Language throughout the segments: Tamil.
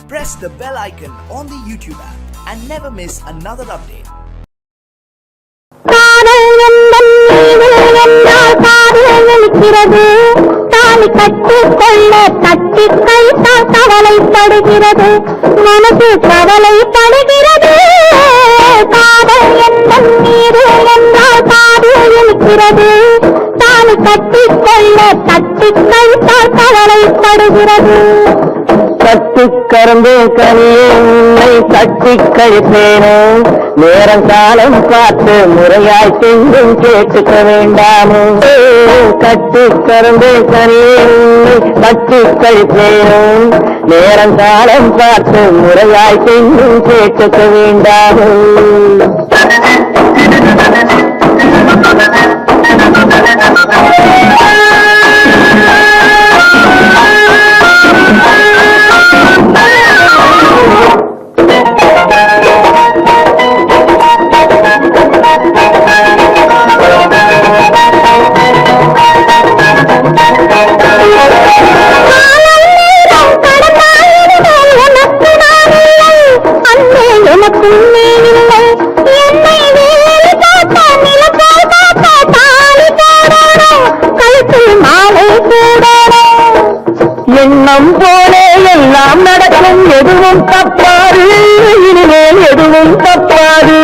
Press the bell icon on the YouTube app and never miss another update. கரும்பே கனியே உன்னை கட்டி கழிப்பேனோ நேரம் காலம் பார்த்து முறையாய் செஞ்சும் கேட்டுக்க வேண்டாமோ கட்டி கரும்பே கனியே உன்னை கட்டி கழிப்பேனோ நேரம் காலம் பார்த்து முறையாய் செஞ்சும் கேட்டுக்க வேண்டாமோ எண்ணம் போலே எல்லாம் நடக்கும் எதுவும் தப்பாது இனிமேல் எதுவும் தப்பாது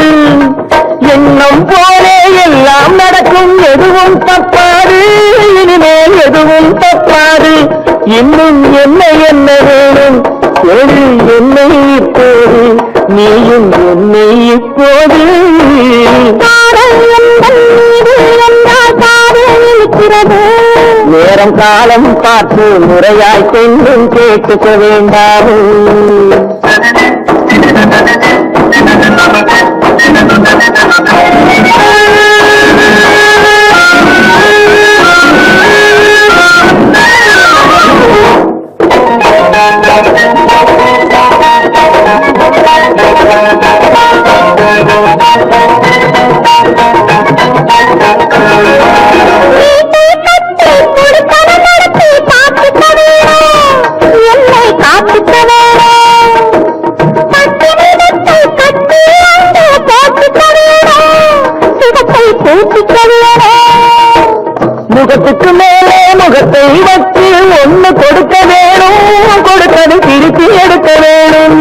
எண்ணம் போலே எல்லாம் நடக்கும் எதுவும் தப்பாது இனிமேல் எதுவும் தப்பாது இன்னும் என்ன என்ன வேணும் ஒரு என்னை இப்போது நீயும் என்னை இப்போது நேரம் காலம் பார்த்து முறையாய் சென்றும் கேட்டுக்க வேண்டாமோ முகத்துக்கு மேலே முகத்தை வச்சு ஒண்ணு கொடுக்க வேணும் கொடுத்தது திருப்பி எடுக்க வேணும்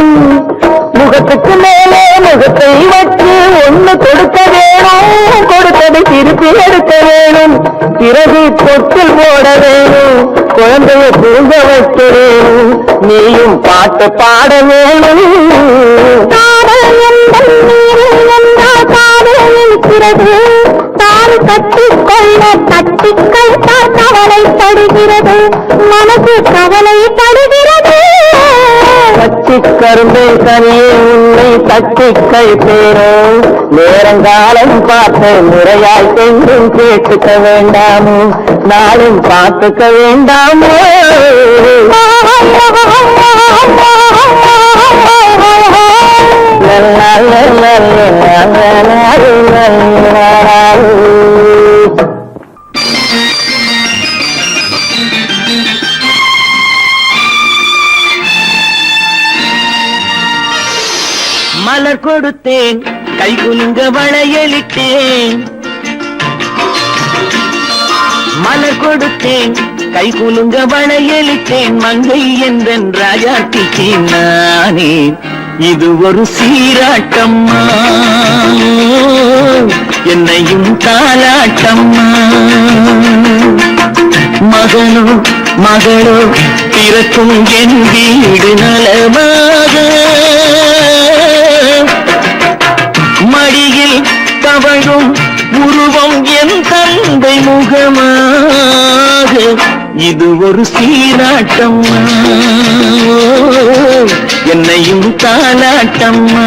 முகத்துக்கு மேலே முகத்தை வச்சு ஒண்ணு கொடுக்க வேணும் கொடுத்தது திருப்பி எடுக்க வேணும் பிறகு தொட்டில் போட வேணும் குழந்தைய தூங்க வைக்க வேணும் நீயும் பாட்டு பாட வேணும் கட்டிக்கொள்ள கட்டிக்கள் கவலைப்படுகிறது மனசு கவலைப்படுகிறது கட்டி கரும்பே கனியே உன்னை கட்டி கழிப்பேனோ நேரங்காலம் பார்த்து முறையாய் சென்றும் கேட்டுக்க வேண்டாமோ நாளும் பார்த்துக்க வேண்டாமோ மலர் கொடுத்தேன் கை குலுங்க வளையலிட்டேன் மலர் கொடுத்தேன் கை குலுங்க வளையலிட்டேன் மங்கை என்றன் ராஜாத்திக்கு நானே இது ஒரு சீராட்டம்மா என்னையும் தாலாட்டம்மா மகனோ மகளோ பிறக்கும் என் வீடு நலமாக மடியில் தவழும் உருவம் என் தந்தை முகமாக இது ஒரு சீராட்டம்மா என்னையும் தாலாட்டம்மா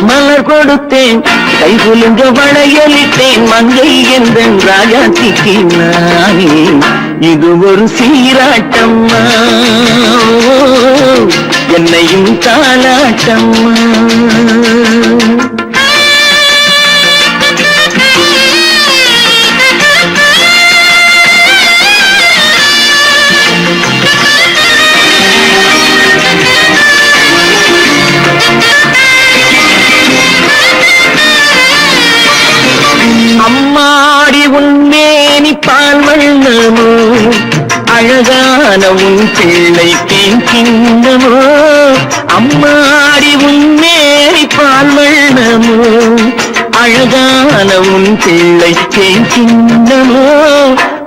மலர் கொடுத்தேன் கை குலுங்க வளையலிட்டேன் மங்கை என்றன் ராஜாத்திக்கு நானே இது ஒரு சீராட்டம்மா என்னையும் தாலாட்டம்மா அழகான உன் பிள்ளை தேன் கிண்ணமோ அம்மாடி உன்னேறி பால் வண்ணமோ அழகான உன் பிள்ளை தேன் கிண்ணமோ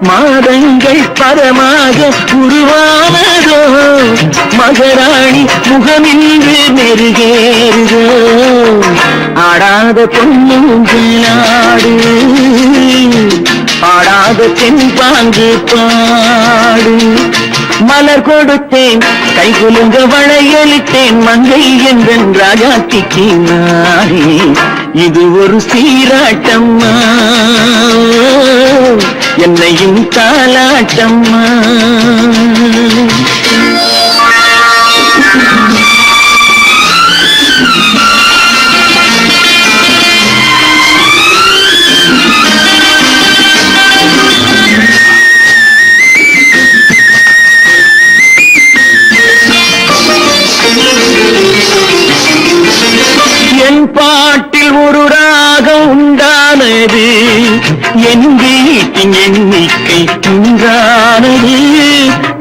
மாதங்கள் பதமாக உருவானதோ மகராணி முகமின்று மெருகேறுதோ ஆடாத பொன்னுங்களாடு பாடாத தென்பாங்கு பாடு மலர் கொடுத்தேன் கை குலுங்க வளையலிட்டேன் மங்கை என்றன் ராஜாத்திக்கு நானே இது ஒரு சீராட்டம்மா என்னையும் தாலாட்டம்மா என் பாட்டில் ஒரு ராகம் உண்டானது என் வீட்டின் எண்ணிக்கை உண்டானது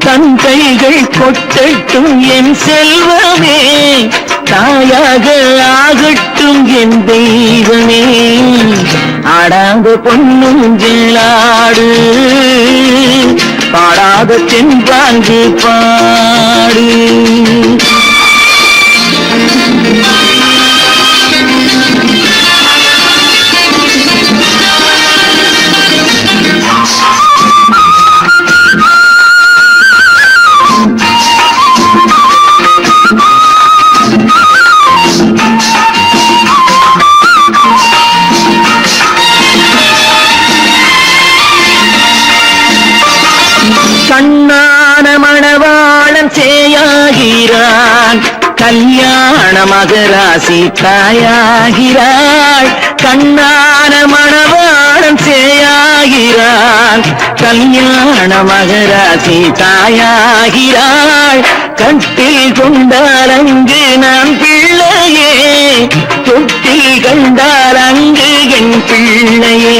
தன் கைகள் கொட்டட்டும் என் செல்வமே தாயாக ஆகட்டும் என் தெய்வமே ஆடாத பொன்னுங்களாடு பாடாத தென்பாங்கு பாடு கண்ணான மணவாளன் சேயாகிறான் கல்யாண மகராசி தாயாகிறாள் கண்ணான மணவாளன் சேயாகிறான் கல்யாண மகராசி தாயாகிறாள் கட்டில் கொண்டால் அங்கு நான் பிள்ளையே தொட்டில் கண்டால் அங்கு என் பிள்ளையே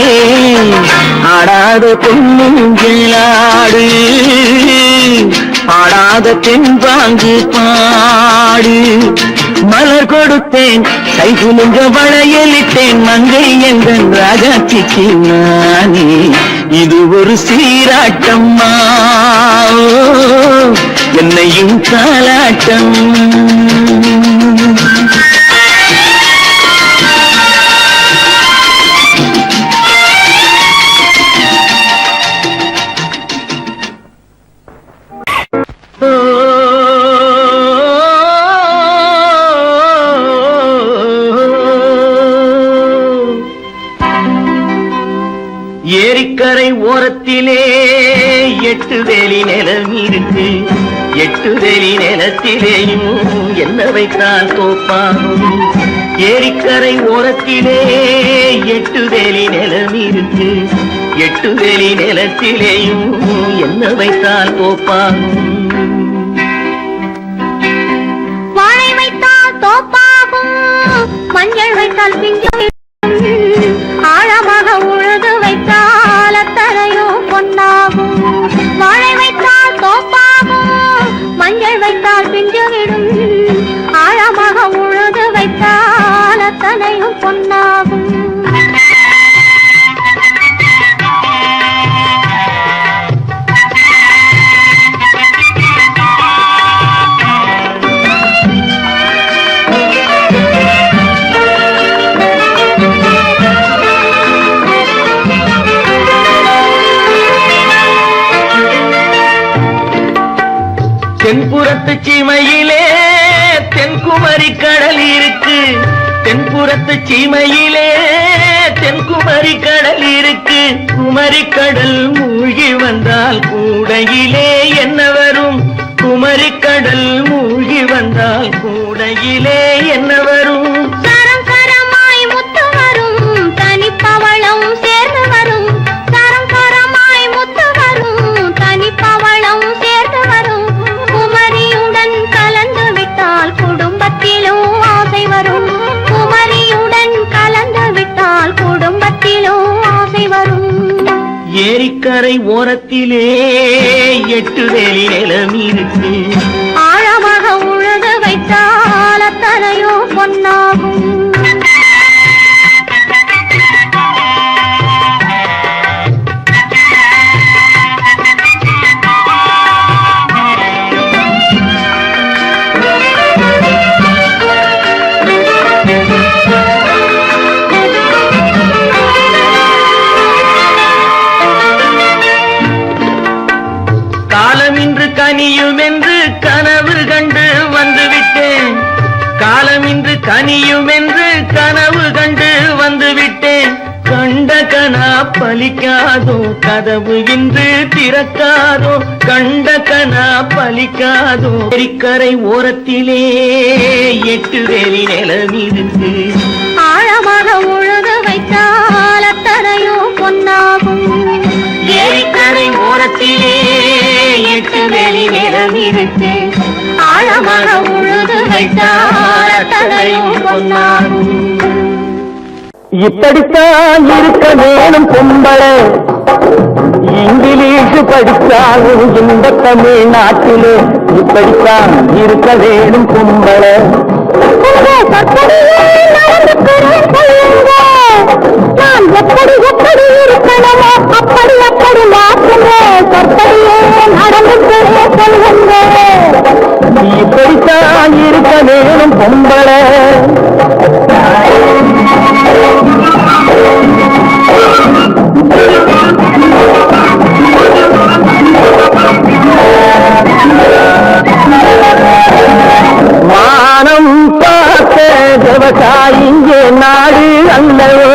ஆடாத பொன்னுங்களாடு பாடாத தென்பாங்கு பாடு மலர் கொடுத்தேன் கை குலுங்க வளையலிட்டேன் மங்கை எங்கள் ராஜாத்திக்கு நானே இது ஒரு சீராட்டம்மா என்னையும் தாலாட்டம் ஏரிக்கரை ஓரத்திலே 8 வேலி நிலம் இருக்கு 8 வேலி நிலத்திலேயும் என்ன வைத்தால் தோப்பாகும் ஏரிக்கரை ஓரத்திலே 8 வேலி நிலம் இருக்கு 8 வேலி நிலத்திலேயும் என்ன வைத்தால் தோப்பாகும் வாழை வைத்தால் தோப்பாகும் மஞ்சள் வைத்தால் பிஞ்சு ஆழமாக உழுது வைத்தால் அத்தனையோ பொன்னாகும் வாழை வைத்தால் தோப்பாகும் மஞ்சள் வைத்தால் பிஞ்சு விடும் ஆழமாக உழுது வைத்தால் அத்தனையும் பொன்னாகும் தென்புறத்து சீமையிலே தென்குமரி கடல் இருக்கு தென்புறத்து சீமையிலே தென்குமரி கடல் இருக்கு குமரி கடல் மூழ்கி வந்தால் கூடையிலே என்ன வரும் குமரி கடல் மூழ்கி வந்தால் கூடையிலே என்ன வரும் சரம் சரமாய் முத்து வரும் தனிப்பவளம் சேர்ந்து வரும் சரம் சரமாய் முத்து வரும் தனிப்பவளம் சேர்ந்து வரும் குமரியுடன் கலந்து விட்டால் குடும்பத்திலும் ஆசை வரும் குமரியுடன் கலந்து விட்டால் குடும்பத்திலும் ஆசை வரும் ஏரிக்கரை ஓரத்திலே 8 வேலி நிலம் இருக்கு. ஆழமாக உழுது வைத்தால் அத்தனையோ பொன்னாகும். காலமின்று கனியும் என்று கனவு கண்டு வந்துவிட்டேன். காலமின்று கனியும் என்று கனவு கண்டு வந்துவிட்டேன். கண்ட கனா பலிக்காதோ, கதவு இன்று திறக்காதோ. கண்ட கனா பலிக்காதோ. ஏரிக்கரை ஓரத்திலே 8 வேலி நிலம் இருக்கு. ஆழமாக உழுது வைத்தால் அத்தனையோ பொன்னாகும். ஏரிக்கரை ஓரத்திலே 8 வேலி நிலம் இருக்கு. ஆழமாக உழுது வைத்தால் அத்தனையோ பொன்னாகும். இப்படித்தான் இருக்க வேணும் பொம்பளை. இங்கிலீஷ் படித்தாலும் இந்த தமிழ்நாட்டிலே இப்படித்தான் இருக்க வேணும் பொம்பளை. நான் எப்படி எப்படி இருக்கணுமோ அப்படி அப்படி மாற்றுங்க. சொற்படியே நடந்துக்கிறே சொல்லுங்க. இப்படித்தான் இருக்க வேணும் பொம்பளை. மானம் பார்த்த விவசாயி இங்கே நாடு அல்லவோ.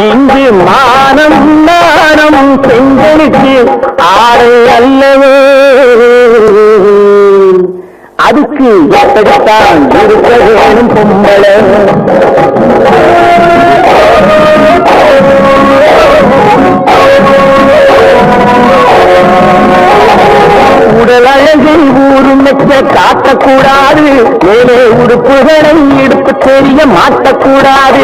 இங்கு மானம் நாணம் பெண்களுக்கு ஆடை அல்லவோ. அதுக்கு எப்படித்தான் இருக்க வேணும் பொம்பளை. உடல் அழகை ஊரும் மெச்ச காட்டக்கூடாது. மேலே உடுப்புகளை இடுப்பு தெரிய மாட்டக்கூடாது.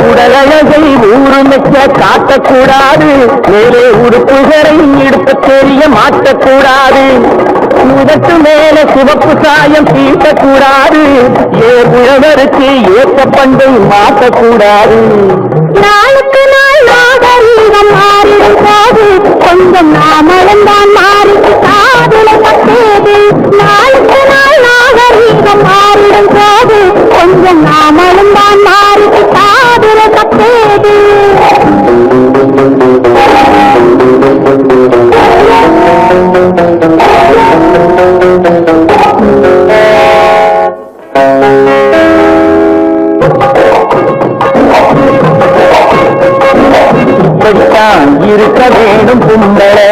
உடல் அழகை ஊரும் மெச்ச காட்டக்கூடாது. மேலே உடுப்புகளை இடுப்பு தெரிய மாட்டக்கூடாது. உதட்டு மேல சிவப்பு சாயம் தீட்டக்கூடாது. உழவருக்கு ஏற்ற பண்டை மாற்றக்கூடாது. நாளுக்கு நாள் நாகரீகம் மாறிடும் போது கொஞ்சம் நாமளும் தான் மாறி காதலை கட்டேது. நாளுக்கு நாள் நாகரீகம் மாறிடும் போது கொஞ்சம் நாமளும் தான் மாறி காதலை கட்டேது. இப்படித்தான் இருக்க வேணும் பொம்பளை.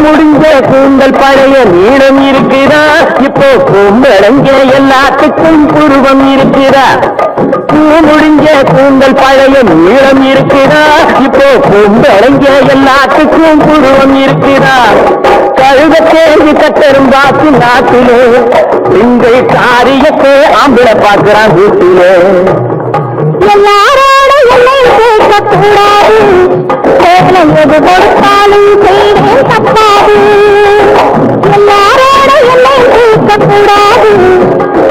முடிஞ்ச கூந்தல் பழைய நீளம் இருக்கிறா. இப்போ பொம்பளைங்க எல்லாத்துக்கும் புருவம் இருக்கிறா. முடிஞ்ச கூந்தல் பழைய நீளம் இருக்கிறா. இப்போ பொம்பளைங்க எல்லாத்துக்கும் புருவம் இருக்கிறா. கழுத தேடி கட்டரும் பாத்து நாட்டிலே பெண்கள் காரியத்தை ஆம்பளை பார்க்கிறான் வீட்டிலே. எல்லாரோட என்னை கேட்கக்கூடாது. வேலை எது கொடுத்தாலும் செய்வேன் தப்பாது. எல்லாரோட என்னை கேட்கக்கூடாது.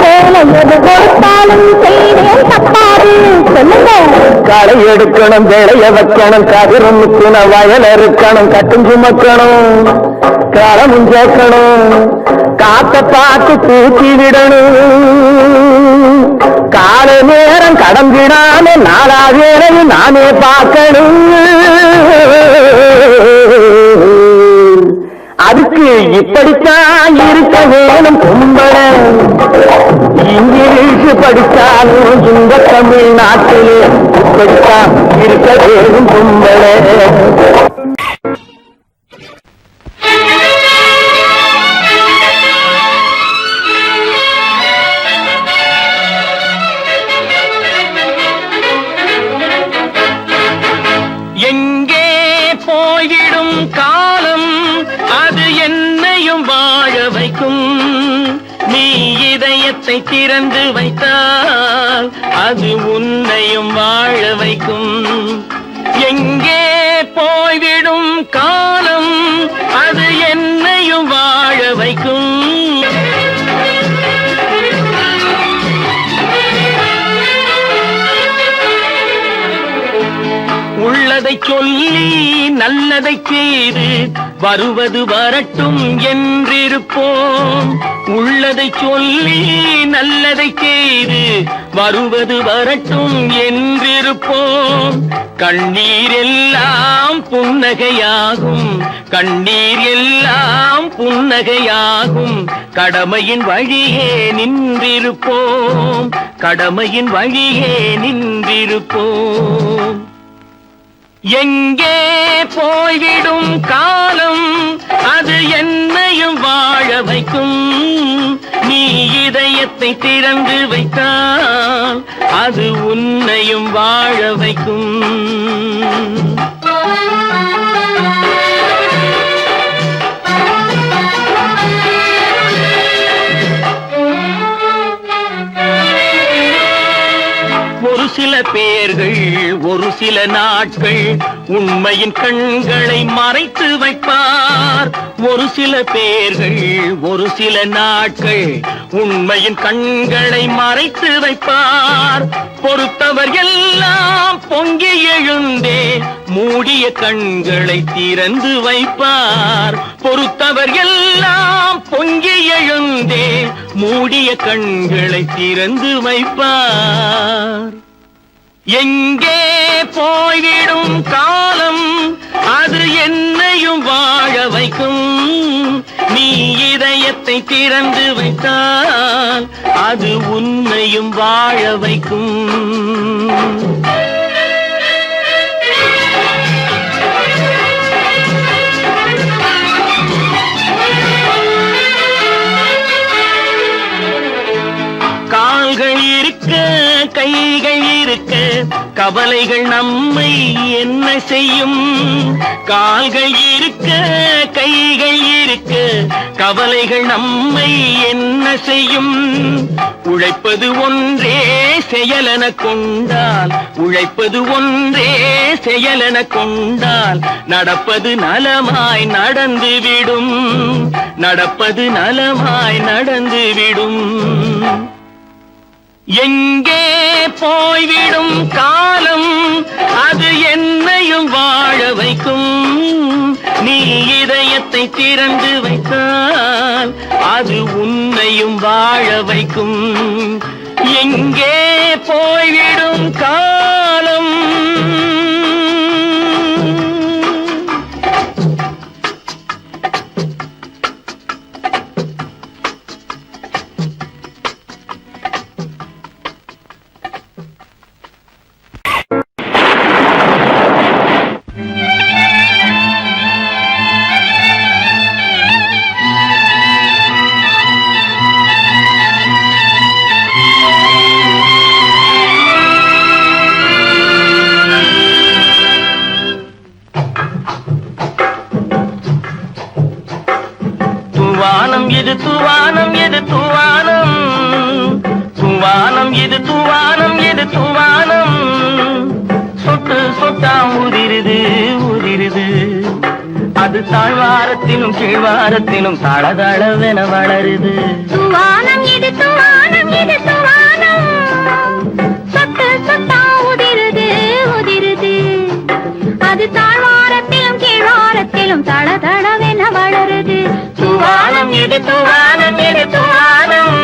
வேலை எது கொடுத்தாலும் செய்வேன் தப்பாது. சொல்லுங்க. களை எடுக்கணும், வேலைய வைக்கணும், கதிரும் நிற்கணும், வயல் இருக்கணும், கட்டும் சுமக்கணும், களமும் சேர்க்கணும், காத்த பார்த்து தூக்கி விடணும். கால நேரம் கடந்திடாம நாலா வேலையும் நானே பார்க்கணும். அதுக்கு இப்படித்தான் இருக்க வேணும் பொம்பளை. இங்கிலீஷ் படித்தாலும் இந்த தமிழ்நாட்டிலே இப்படித்தான் இருக்க வேணும் பொம்பளை. எங்கே போயிடும் காலம் இதயத்தை திறந்து வைத்தால் அது உன்னையும் வாழ வைக்கும். எங்கே போய்விடும் காலம் அது என்னையும் வாழ வைக்கும். உள்ளதை சொல்லி நல்லதை செய்து வருவது வரட்டும் என்றிருப்போம். உள்ளதை சொல்லி நல்லதை செய்து வருவது வரட்டும் என்றிருப்போம். கண்ணீர் எல்லாம் புன்னகையாகும், கண்ணீர் எல்லாம் புன்னகையாகும். கடமையின் வழியே நின்றிருப்போம், கடமையின் வழியே நின்றிருப்போம். எங்கே போய்விடும் காலம் அது என்னையும் வாழ வைக்கும். நீ இதயத்தை திறந்து வைத்தால் அது உன்னையும் வாழ வைக்கும். ஒரு சில பேர்கள் ஒரு சில நாட்கள் உண்மையின் கண்களை மறைத்து வைப்பார். ஒரு சில பேர்கள் ஒரு சில நாட்கள் உண்மையின் கண்களை மறைத்து வைப்பார். பொறுத்தவர் எல்லாம் பொங்கி எழுந்தே மூடிய கண்களை திறந்து வைப்பார். பொறுத்தவர் எல்லாம் பொங்கி எழுந்தே மூடிய கண்களை திறந்து வைப்பார். எங்கே போய்விடும் காலம் அது என்னையும் வாழ வைக்கும். நீ இதயத்தை திறந்து வைத்தால் அது உன்னையும் வாழ வைக்கும். கால்கள் இருக்க கைகள் இருக்க கவலைகள் நம்மை என்ன செய்யும். கால்கள் இருக்க கைகள் இருக்க கவலைகள் நம்மை என்ன செய்யும். உழைப்பது ஒன்றே செயலென கொண்டால், உழைப்பது ஒன்றே செயலென கொண்டால் நடப்பது நலமாய் நடந்துவிடும், நடப்பது நலமாய் நடந்துவிடும். எங்கே போய்விடும் காலம் அது என்னையும் வாழ வைக்கும். நீ இதயத்தை திறந்து வைத்தால் அது உன்னையும் வாழ வைக்கும். எங்கே போய்விடும் காலம் இது தூவானம், இது தூவானம், தூவானம் இது தூவானம், இது தூவானம். சொட்டு சொட்டா உதிருது உதிருது, அது தாழ்வாரத்திலும் கீழ்வாரத்திலும் தளதளவென வளருது. தூவானம் இது தூவானம், இது தூவானம். சொட்டு சொட்டா உதிருது உதிருது, அது தாழ்வாரத்திலும் கீழ்வாரத்திலும் தளதளவென வளருது. தூவானம் இது தூவானம், இது தூவானம்.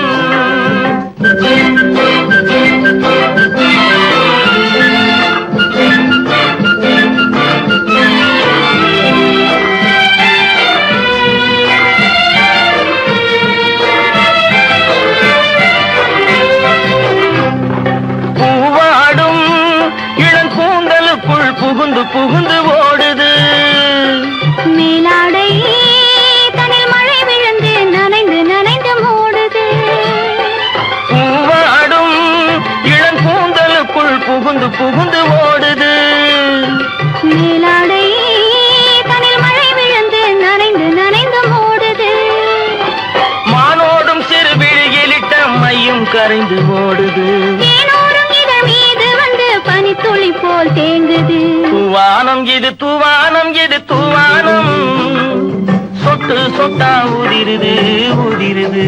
பூவாடும் இளங்கூந்தலுக்குள் புகுந்து புகுந்து ஓடுது. மேலாடை தனில் மழை விழுந்து நனைந்து நனைந்து மூடுது. பூவாடும் இளங்கூந்தலுக்குள் புகுந்து புகுந்து ஓடுது. மேலாடை தனில் மழை விழுந்து நனைந்து நனைந்து மூடுது. மானோடும் சிறு விழியிலிட்ட மைய கரைந்து ஓடுது. தேனோரும் இதழ் மீது வந்து பனித்துளி போல் தேங்குது. தூவானம் இது தூவானம் இது தூவானம், சொட்டு சொட்டா உதிருது உதிருது.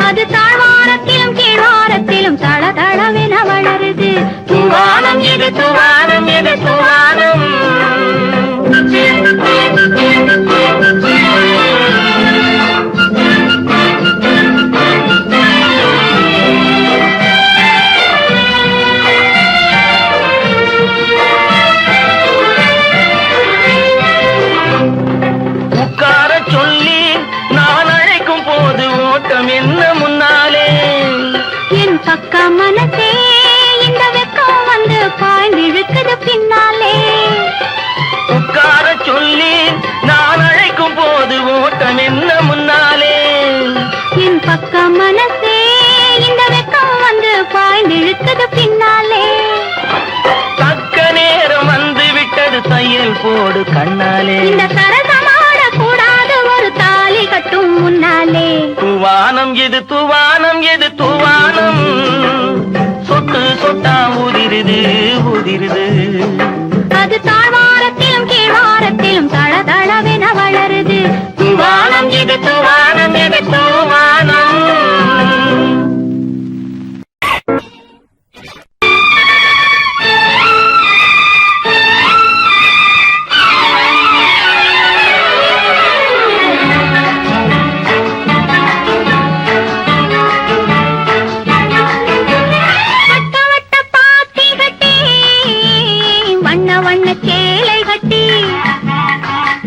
அது தாழ்வாரத்திலும் கீழ்வாரத்திலும் தள தளவென வளருது. தூவானம் இது தூவானம் இது தூவானம். உட்கார சொல்லி நான் அழைக்கும் போது ஓட்டம் என்ன முன்னாலே. என் பக்க மனசே இந்த வெக்கம் வந்து பாய்ந்திழுக்குது பின்னாலே. உட்கார சொல்லி நான் அழைக்கும் போது ஓட்டம் என்ன முன்னாலே. என் பக்க மனசே இந்த வெக்கம் வந்து பாய்ந்திழுக்குது பின்னாலே. தக்க நேரம் வந்து விட்டது தையல் போடு கண்ணாலே. இந்த சரசமாட கூடாது ஒரு தாலி கட்டும் முன்னாலே. தூவானம் இது தூவானம் இது தூவானம், சொட்டு சொட்டா உதிருது உதிருது. அது தாழ்வாரத்திலும் கீழ்வாரத்திலும் தள தளவென வளருது. தூவானம் இது தூவானம் இது தூவானம். வட்ட வட்ட பாத்தி கட்டி வண்ண வண்ண சேலை கட்டி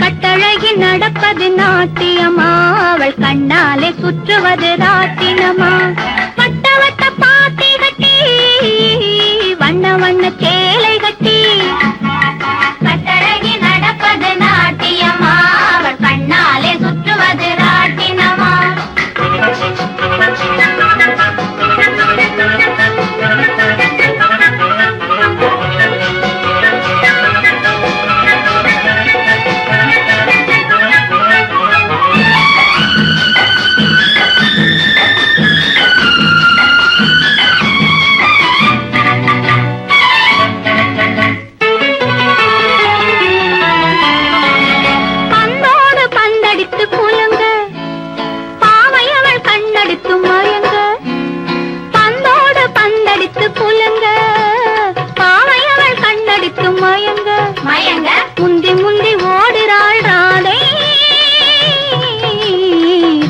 கட்டழகி நடப்பது நாட்டியமா, அவள் கண்ணாலே சுற்றுவது ராட்டினமா. வட்ட வட்ட பாத்தி கட்டி வண்ண வண்ண சேலை கட்டி கட்டழகி நடப்பது நாட்டியமா, அவள் கண்ணாலே சுற்றுவது ராட்டினமா. பந்தோடு பந்தடித்து குலுங்க பாவையவள் கண்ணடித்து மயங்க. பந்தோடு பந்தடித்து குலுங்க பாவையவள் கண்ணடித்து மயங்க மயங்க. முந்தி முந்தி ஓடுறாள் ராதை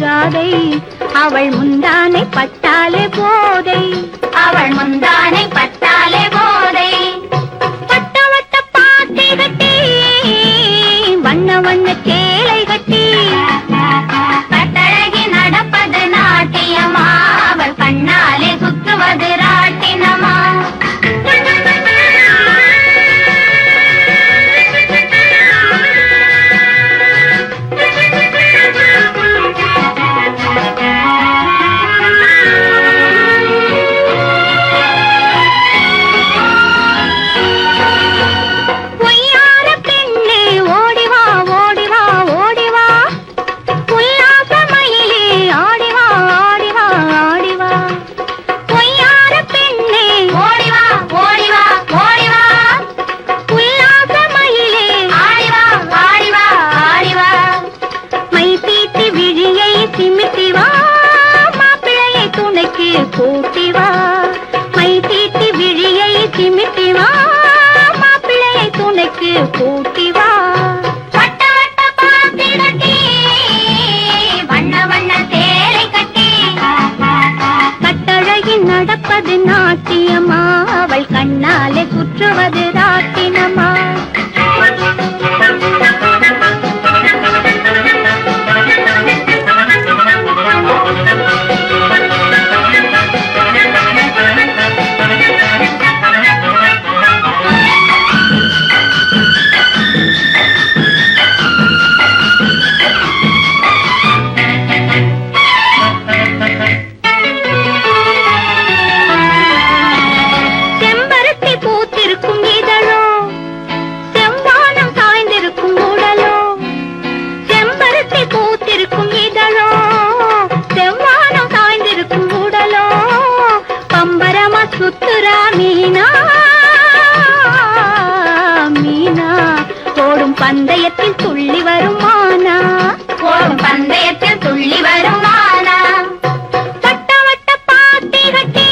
ராதை, அவள் முந்தானை பட்டாலே போதை, அவள் முந்தானை பட்டாலே போதை. வட்ட வட்ட பாத்தி கட்டி வண்ண வண்ண சேலை கட்டி கட்டழகி நடப்பது நாட்டியமா, அவள் கண்ணாலே சுற்றுவது ராட்டினமா. பொய்யான பெண்ணே ஓடிவா ஓடிவா ஓடிவா, உல்லாச மயிலே ஆடிவா ஆடிவா ஆடிவா. பொய்யான பெண்ணே ஓடிவா ஓடிவா ஓடிவா, உல்லாச மயிலே ஆடிவா ஆடிவா ஆடிவா. மை தீட்டி விழியை சிமிட்டி வா, மாப்பிள்ளையை துணைக்கு கூட்டி வா. மை தீட்டி விழியை சிமிட்டி வா, மாப்பிள்ளையை துணைக்கு கூட்டி வா. வட்ட வட்ட பாத்தி கட்டி வண்ண வண்ண சேலை கட்டி கட்டழகி நடப்பது நாட்டியமா, அவள் கண்ணாலே சுற்றுவது ராட்டினமா. செம்பருத்தி பூத்திருக்கும் இதழோ பந்தயத்தில் துள்ளி வருமானா ஓடும் பந்தயத்தில் துள்ளி வருமானா வட்ட வட்ட பாத்தி கட்டி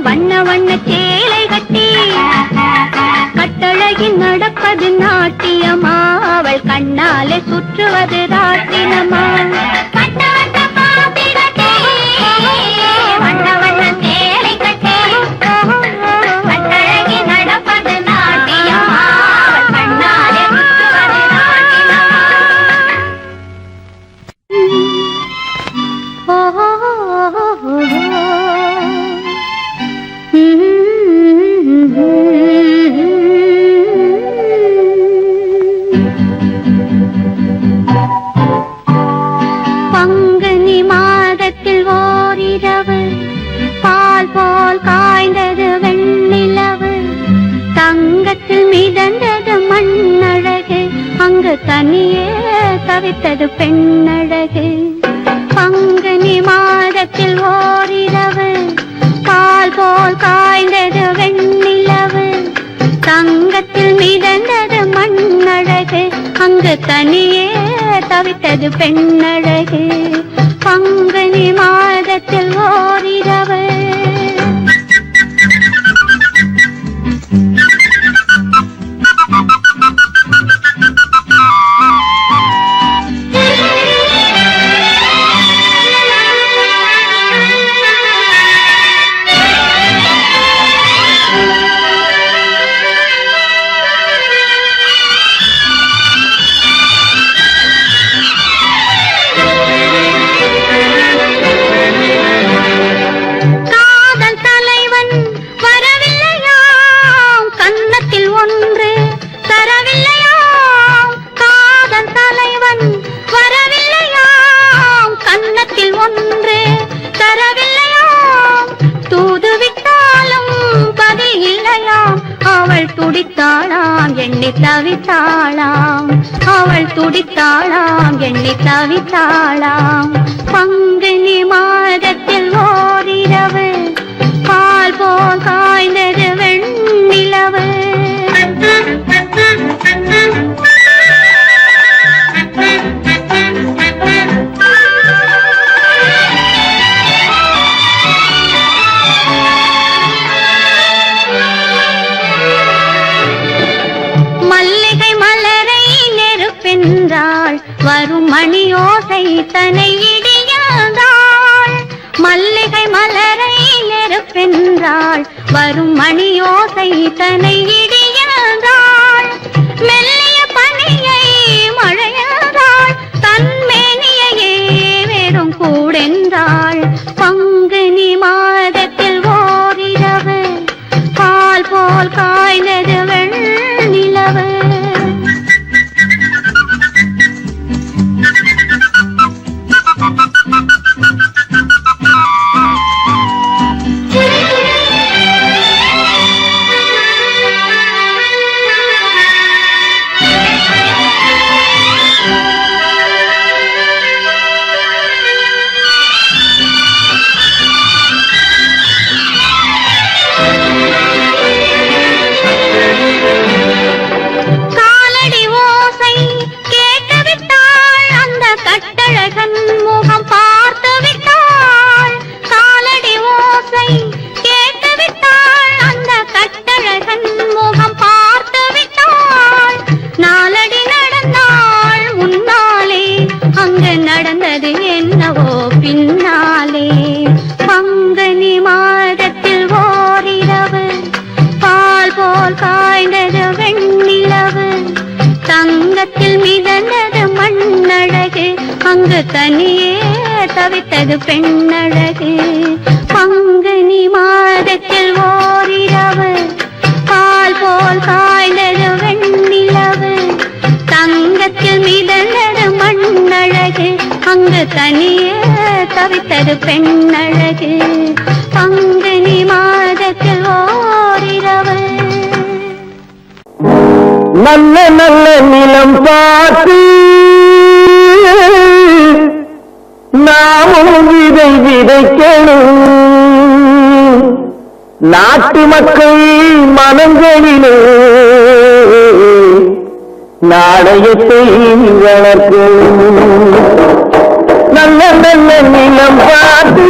வண்ண வண்ண சேலை கட்டி கட்டழகி நடப்பது நாட்டியமா அவள் கண்ணாலே சுற்றுவது ராட்டினமா பங்குனி மாதத்தில் ஓரிரவு பால் போல் காய்ந்தது வெண்ணிலவு தங்கத்தில் மிதந்தது மண்ணழகு அங்கு தனியே தவித்தது பெண்ணழகு பங்குனி மாதத்தில் ஓரிரவு பால் போல் காய்ந்தது வெண்ணிலவு தங்கத்தில் மிதந்தது மண்ணழகு அங்கு தனியே தவித்தது பெண்ணழகு பங்குனி மாதத்தில் ஓரிரவு துடித்தாளாம் எண்ணி தவித்தாளாம் அவள் துடித்தாளாம் எண்ணி தவித்தாளாம் பங்குனி மாதத்தில் ஓரிரவு பால் போல் காய்ந்தது வெண்ணிலவு வரும் மணியோசை தனை இடியாதாள் மல்லிகை மலரை நெருப்பென்றாள் வரும் மணியோசை தனை இடியாதாள் மெல்லிய பனியை மழையாதாள் தன்மேனியையே வெறும் கூடென்றாள் பங்குனி மாதத்தில் ஓரிரவு பால் போல் காய்ந்தது வெண்ணிலவு நடந்தது என்னவோ பின்னாலே பங்குனி மாதத்தில் ஓரிரவு பால் போல் காய்ந்தது வெண்ணிலவு தங்கத்தில் மிதந்தது மண்ணழகு அங்கு தனியே தவித்தது பெண்ணழகு பங்குனி மாதத்தில் ஓரிரவு பால் போல் காய்ந்தது வெண்ணிலவு தங்கத்தில் மிதந்தது மண்ணழகு அங்கு தனியே தவித்தது பெண்ணழகு பங்குனி மாதத்தில் ஓரிரவு நல்ல நல்ல நிலம் பார்த்து நாமும் விதை விதைக்கணும் நாட்டு மக்கள் மனங்களிலே நாணயத்தை வளர்க்கணும் நல்ல நல்ல நிலம் பார்த்து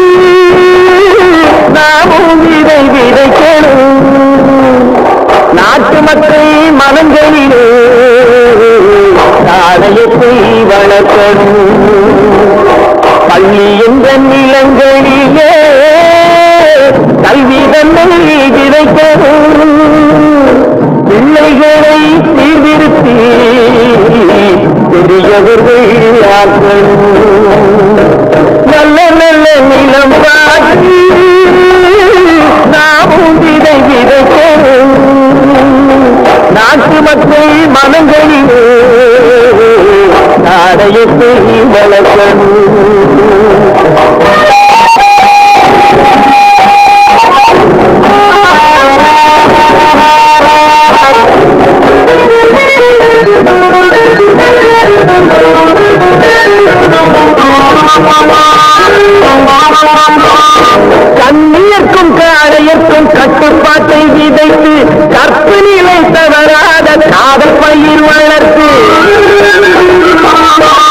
நாமும் இதை விதைக்கணும் நாட்டு மக்கள் மனங்களிலே நாணயத்தை வளர்க்கணும் பள்ளி என்ற நிலங்களிலே கல்வி தன்னை விதைக்கணும் பிள்ளைகளை சீர்திருத்தி பெரியவர்கள் ஆக்கணும் நல்ல நல்ல நிலம் காட்டி நாமும் விதை விதைக்கணும் நாட்டு மக்கள் மனங்களிலே நாணயத்தை வளர்க்கணும் கண்ணியர்க்கும் காளையர்க்கும் கட்டுப்பாட்டை விதைத்து கற்பு நிலை தவறாத காதல் பயிர் வளர்த்து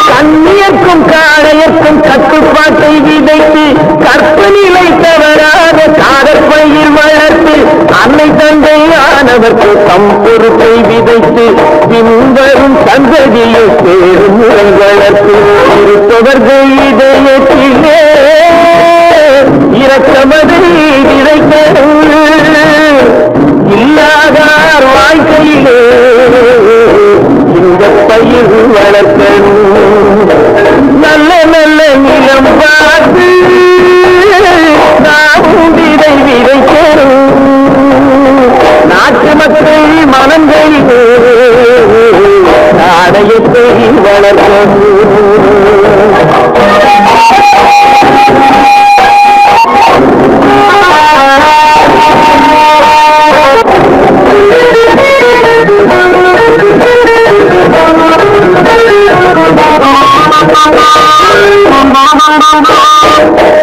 கண்ணியர்க்கும் காளையர்க்கும் கட்டுப்பாட்டை விதைத்து கற்பு நிலை தவறாத காதல் பயிர் வளர்த்து அன்னை தந்தை ஆனவர்க்கு தம் பொறுப்பை விதைத்து பின்வரும் சந்ததியை பேரும் முறை வளர்த்து இருப்பவர்கள் இதயத்திலே இரக்கமதை விதைக்கணும் இல்லாதார் வாழ்க்கையிலே இந்த பயிர் வளர்க்கணும் நல்ல நல்ல நிலம் பார்த்து நாமும் விதை விதைக்கணும் நாட்டு மக்கள் மனங்களிலே நாணயத்தை வளர்க்கணும்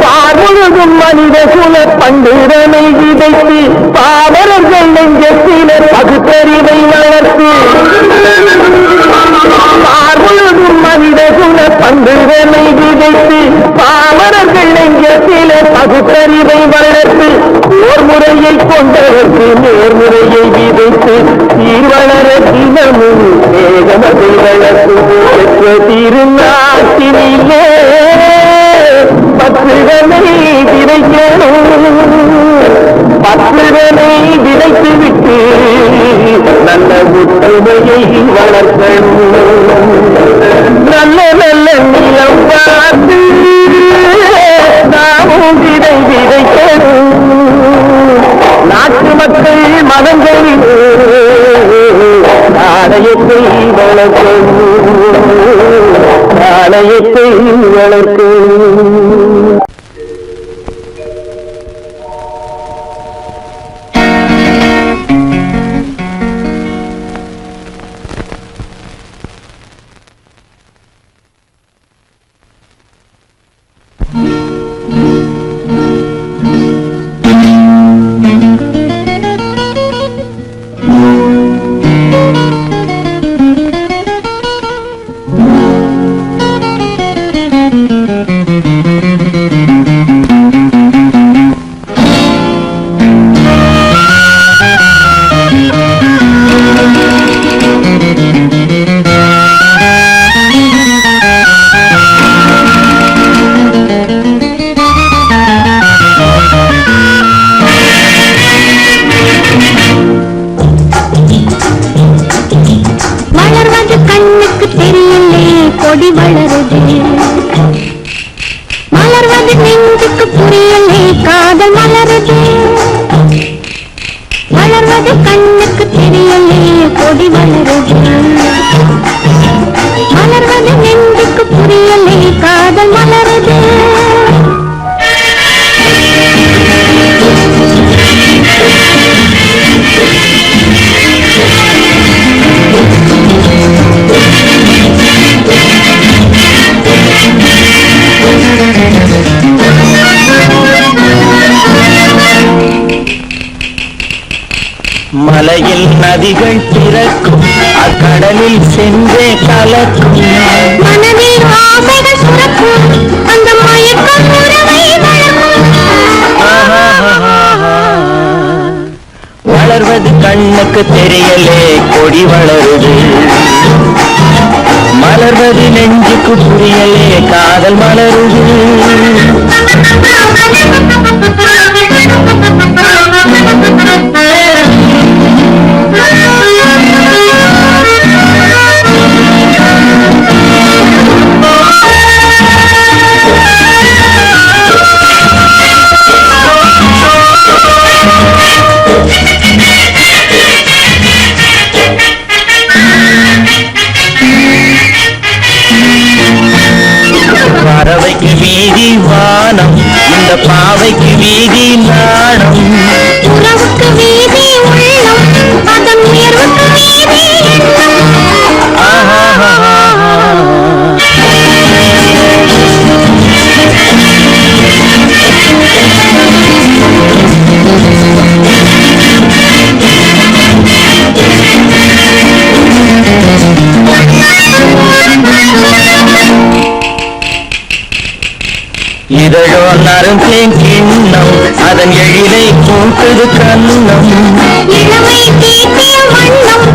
பார்முழுதும் மனித குல பண்டிதனை விதைத்து பாவரர்கள் நெஞ்சத்தில பகுத்தறிவை வளர்த்து பார்முழுதும் மனித குல பண்டிதனை விதைத்து பாவரர்கள் நெஞ்சத்தில பகுத்தறிவை வளர்த்து ஓர் முறையை கொண்டவர்க்கு நேர்முறையை விதைத்து சீர்வளர தினமும் வேகமதை வளர்த்து பெற்ற திருநாட்டினிலே பற்றுதனை விதைக்கணும் பற்றுதனை விதைத்து விட்டு நல்ல ஒற்றுமையை வளர்க்கணும் நல்ல நல்ல நிலம் பார்த்து நாமும் விதை விதைக்கணும் நாட்டு மக்கள் மனங்களிலே நாணயத்தை வளர்க்கணும் நாணயத்தை வளர்க்கணும் மலையில் நதிகள் பிறக்கும் அக்கடலில் சென்றே கலக்கும் மனதில் ஆசைகள் சுரக்கும் அந்த மயக்கம் உறவை வளர்க்கும். வளர்வது கண்ணுக்கு தெரியலே கொடி வளருது மலர்வது நெஞ்சுக்கு புரியலே காதல் மலருது பறவைக்கு வீதி வானம் இந்த பாவைக்கு வீதி நாணம் உறவுக்கு வீதி உள்ளம் அதன் உயர்வுக்கு வீதி எண்ணம். இதழோ நறுந்தேன் கிண்ணம் அதன் எழிலை பூக்குது கண்ணம் இளமை தீட்டிய வண்ணம்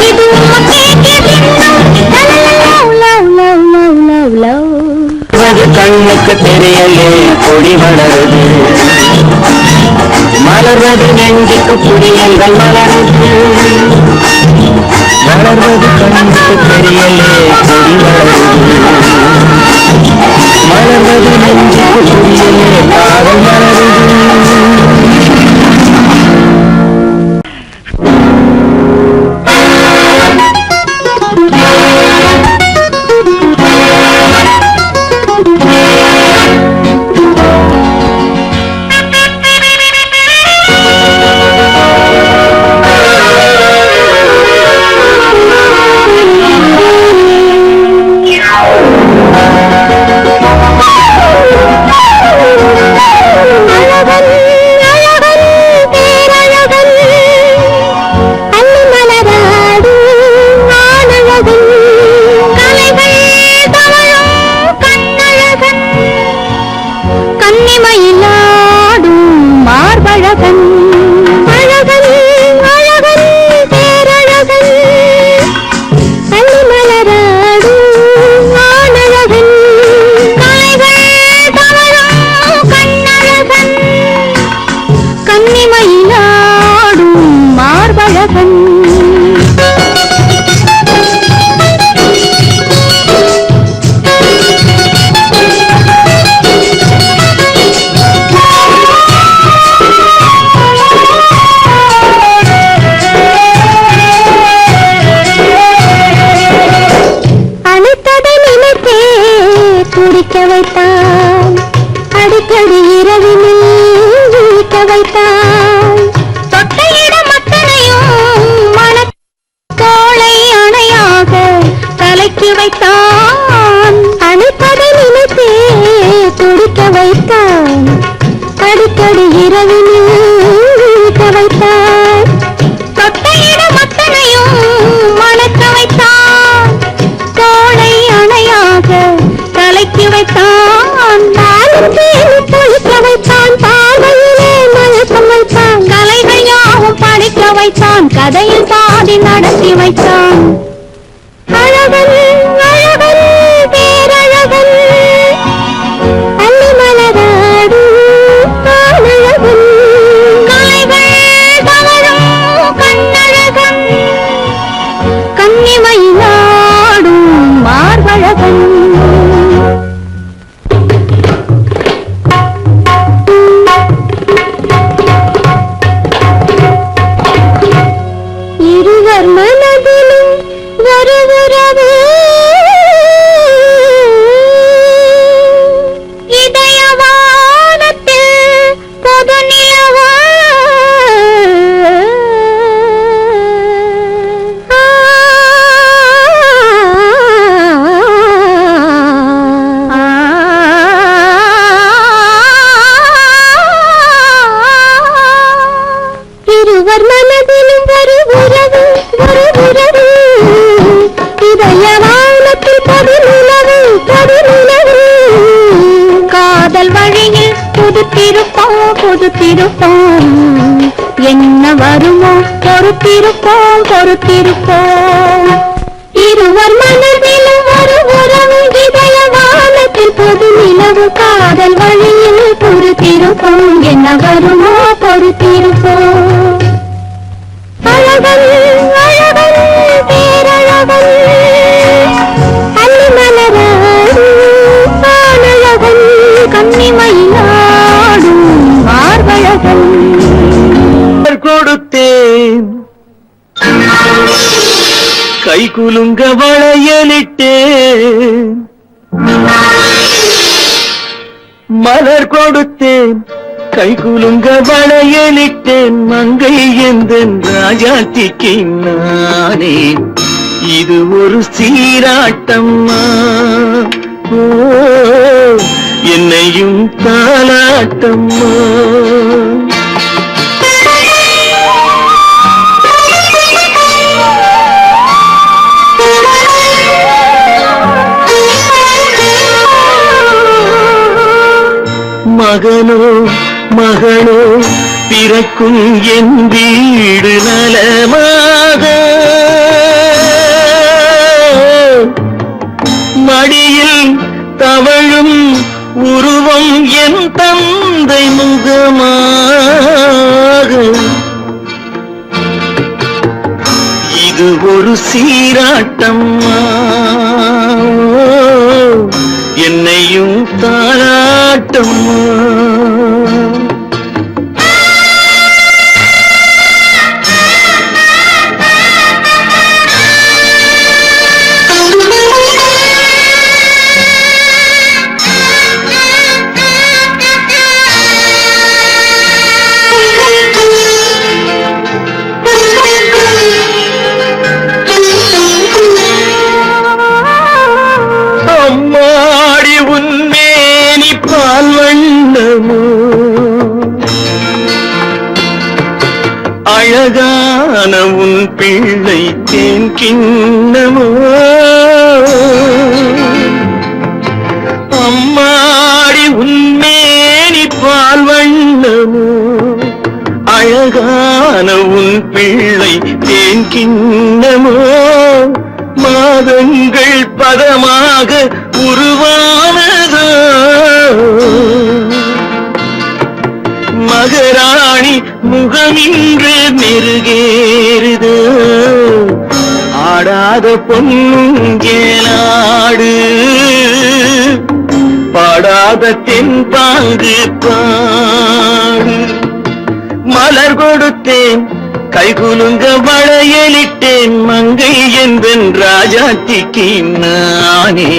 இது உமக்கே கிண்ணம். Love love love love love love. அது கண்ணுக்கு தெரியலே கொடி வளருது மலர்வது நெஞ்சுக்கு புரியல்கள் மலருது வளர்வது கண்ணுக்கு தெரியலே கொடி வளருது மலர்வது நெஞ்சுக்கு புரியலே காதல் மலருது அடிக்கடி இரவினில் விழிக்க வைத்தாய். தொட்ட இடம் அத்தனையும் மனத்தோளை அணையாக கலக்கி வைத்தான். அணைப்பதை நினைத்தே துடிக்க வைத்தான். அடிக்கடி இரவினில் விழிக்க வைத்தாய். தொட்ட இடம் அத்தனையும் மணக்க வைத்தான். தோளை அணையாக கலக்கி வைத்தான். பொழிக்க வைத்தான். பாதையிலே மயக்கம் வைத்தான். கலைகள் யாவும் படிக்க வைத்தான். கதையில் பாதி நடத்தி வைத்தான். அழகன் அழகன் பேரழகன் அள்ளி மலராடு ஆனழகன். கலைகள் தவழும் கண்ணழகன். கன்னிமயிலாடும் மார்பழகன். இருவர் மனதிலும் ஒரு உறவு பொறுத்திருப்போம் என்ன வருமோ பொறுத்திருப்போம் பொறுத்திருப்போம் இருவர் மனதிலும் ஒரு உறவு இதய வானத்தில் பொது நிலவு காதல் வழியில் பொறுத்திருப்போம் என்ன வருமோ பொறுத்திருப்போம் அழகன் அழகன் பேரழகன் அள்ளிமலரன் ஆனழகன் கன்னிமயிலாடும் மார்பழகன் கொடுத்தேன் கை குலுங்க வளையலிட்டேன் மலர் கொடுத்தேன் கை குலுங்க வளையலிட்டேன் மங்கை எந்தன் ராஜாத்திக்கு நானே இது ஒரு சீராட்டம்மா ஓ என்னையும் தாலாட்டம்மா மகனோ மகளோ பிறக்கும் என் வீடு நலமாக மடியில் தவழும் உருவம் என் தந்தை முகமாக இது ஒரு சீராட்டம்மா என்னையும் தாலாட்டம்மா அழகான உன் பிள்ளை தேன் கிண்ணமோ அம்மாடி உன்மேனி பால் வண்ணமோ அழகான உன் பிள்ளை தேன் கிண்ணமோ மாதங்கள் பதமாக உருவானதோ மகராணி முகமின்று மெருகேறுது ஆடாத பொன்னுங்கேலாடு பாடாத தென்பாங்கு பாடு மலர் கொடுத்தேன் கைகுலுங்க வளையலிட்டேன் மங்கை என்பன் ராஜாத்திக்கு நானே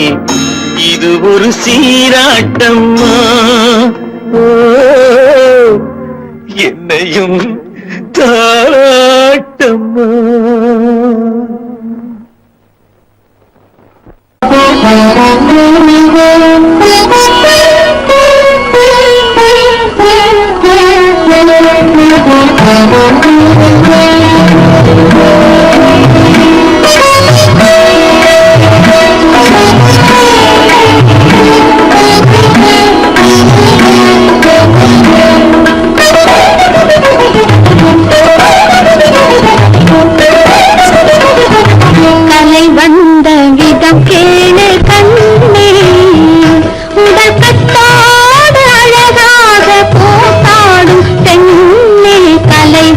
இது ஒரு சீராட்டம்மா என்னையும் தாராட்டம்மா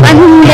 வந்த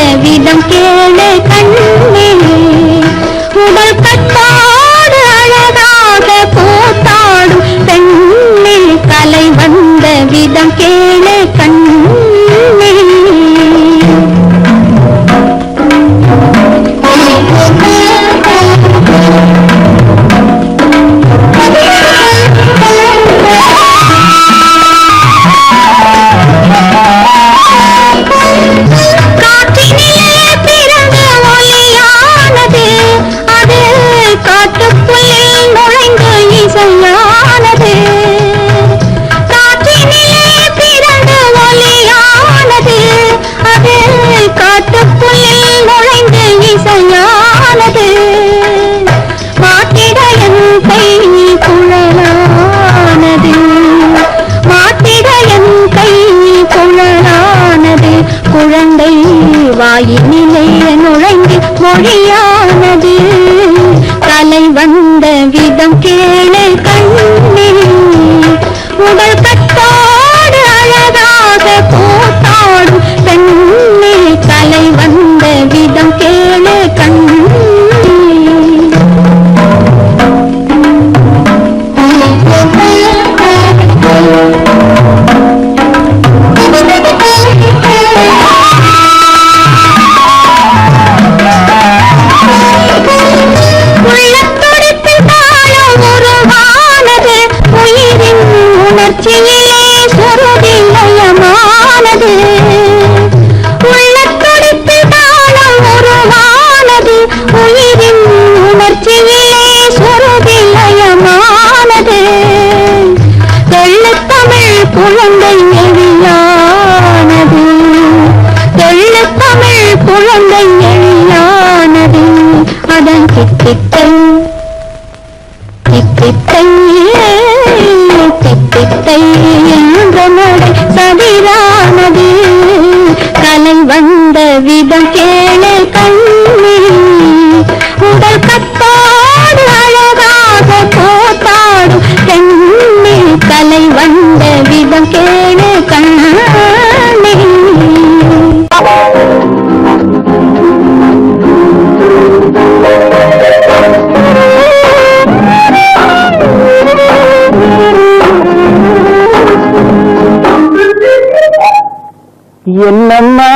என்னம்மா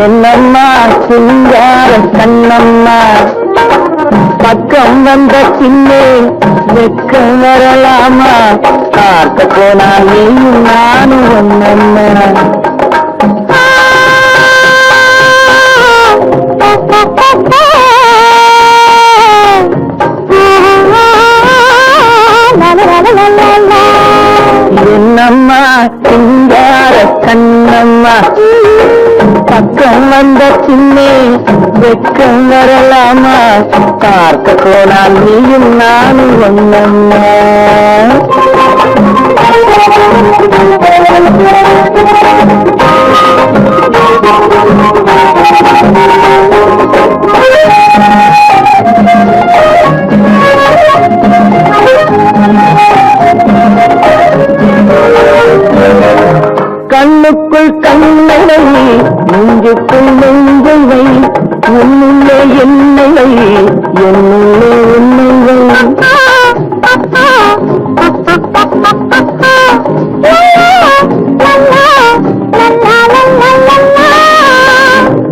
என்னம்மா சிங்கார கண்ணம்மா பக்கம் வந்த பின்னே வெக்கம் வரலாமா பார்க்க போனா நீயும் நானும் ஒன்னம்மா என்னம்மா சிங்கார கண்ணம்மா பக்கம் வந்த சின்னே வெக்கம் வரலாமா பார்க்க போனால் நீயும் நானும் ஒன்னம்மா கண்ணுக்குள் கண்ணை நெஞ்சுக்குள் நெஞ்சை வை உன்னுள்ளே என்னை வை என்னுள்ளே உன்னை வை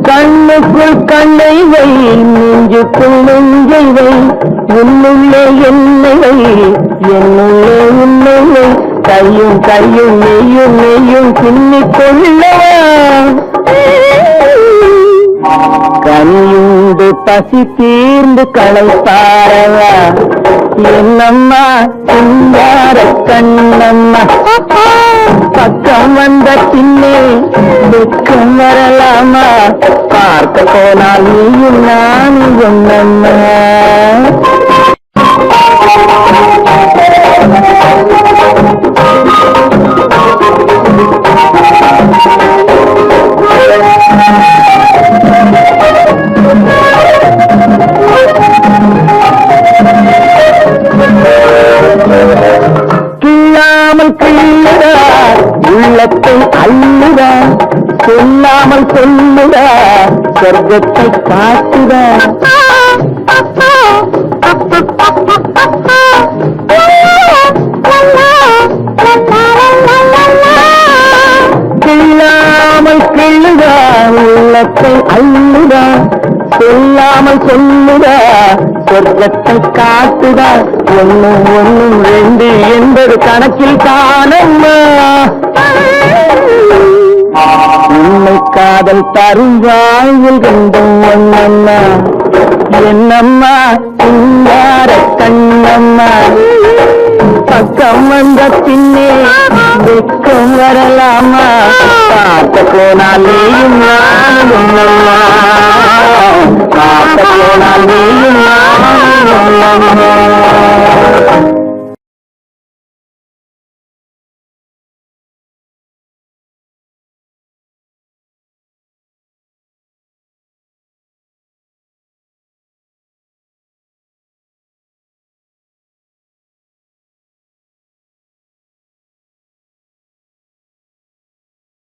கண்ணுக்குள் கண்ணை வை நெஞ்சுக்குள் நெஞ்சை வை உன்னுள்ளே என்னை வை என்னுள்ளே உன்னை வை கையும் கையும் நெய்யும் நெய்யும் பின்னிக் கொள்ளவா கனியுண்டு பசி தீர்ந்து களைப்பாரவா என்னம்மா சிங்கார கண்ணம்மா பக்கம் வந்த பின்னே வெக்கம் வரலாமா பார்க்க போனால் நீயும் நானும் ஒன்னம்மா கிள்ளாமல் கிள்ளுடா உள்ளத்தை அள்ளுடா சொல்லாமல் சொல்லுடா சொர்க்கத்தை காட்டுடா கிள்ளாமல் கிள்ளுடா உள்ளத்தை அள்ளுடா சொல்லாமல் சொல்லுடா சொர்க்கத்தை காட்டுடா ஒன்னும் ஒன்னும் ரெண்டு என்பது கணக்கில் காணம்மா உண்மை காதல் தரும் வாழ்வில் கண்டும் ஒன்னம்மா என்னம்மா சிங்கார கண்ணம்மா பக்கம் வந்த பின்னே வெக்கம் வரலாமா பார்க்க போனால் நீயும் நானும் ஒன்னம்மா பார்க்க போனால் நீயும் நானும் ஒன்னம்மா